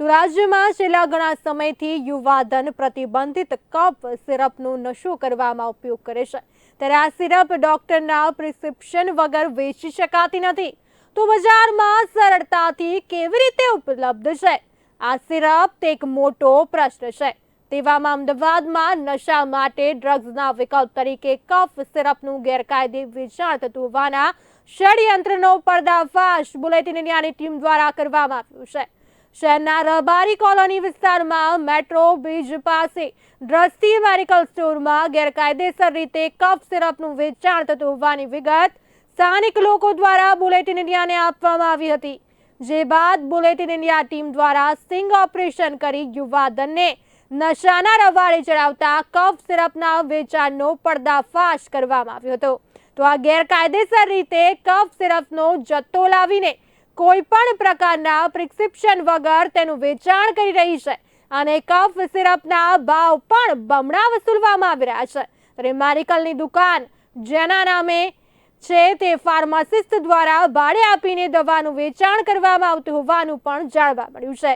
રાજ્યમાં છેલ્લા ઘણા સમયથી યુવાધન પ્રતિબંધિત કફ સિરપનો નશો કરવામાં ઉપયોગ કરે છે, ત્યારે આ સિરપ ડોક્ટરના પ્રિસ્ક્રિપ્શન વગર વેચી શકાતી નથી, તો બજારમાં સરળતાથી કેવી રીતે ઉપલબ્ધ છે? આ સિરપ તે એક મોટો પ્રશ્ન છે। તેવામાં અમદાવાદમાં નશા માટે ડ્રગ્સના વિકલ્પ તરીકે કફ સિરપનું ગેરકાયદે વેચાણ થતું હોવાના ષડયંત્રનો પર્દાફાશ બુલેટિન ઇન્ડિયાની ટીમ દ્વારા કરવામાં આવ્યો છે। શહેરના રબારી કોલોની વિસ્તારમાં મેટ્રો બ્રિજ પાસે દ્રષ્ટિ મેડિકલ સ્ટોરમાં ગેરકાયદેસર રીતે કફ સિરપનું વેચાણ થતું હોવાની વિગત સ્થાનિક લોકો દ્વારા બુલેટિન ઇન્ડિયાને આપવામાં આવી હતી, જે બાદ બુલેટિન ઇન્ડિયા ટીમ દ્વારા સ્ટિંગ ઓપરેશન કરી યુવાધનને નશાના રવાડે ચડાવતા કફ સિરપના વેચાણનો પર્દાફાશ કરવામાં આવ્યો હતો। તો આ ગેરકાયદેસર રીતે કફ સિરપનો જથ્થો લાવીને કોઈ પણ પ્રકારના પ્રિસ્ક્રિપ્શન વગર તેનું વેચાણ કરી રહી છે અને કફ સિરપના ભાવ પણ બમણા વસૂલવામાં આવી રહ્યા છે। ત્યારે મેડિકલની દુકાન જેના નામે છે તે ફાર્માસિસ્ટ દ્વારા ભાડે આપીને દવાનું વેચાણ કરવામાં આવતું હોવાનું પણ જાણવા મળ્યું છે।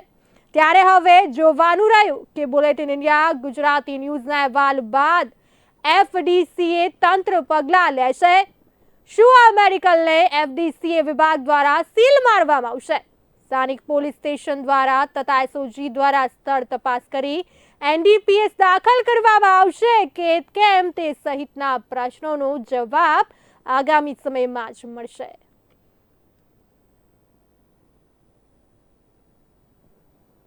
ત્યારે હવે જોવાનું રહ્યું કે બુલેટિન ઇન્ડિયા ગુજરાતી ન્યૂઝના અહેવાલ બાદ એફડીસીએ તંત્ર પગલાં લેશે। શું આ મેડિકલને એફડીસીએ વિભાગ દ્વારા સીલ મારવામાં આવશે? સ્થાનિક પોલીસ સ્ટેશન દ્વારા તથા એસઓજી દ્વારા સ્થળ તપાસ કરી એનડીપીએસ દાખલ કરવામાં આવશે કે કેમ તે સહિતના પ્રશ્નોનો જવાબ આગામી સમયમાં જ મળશે।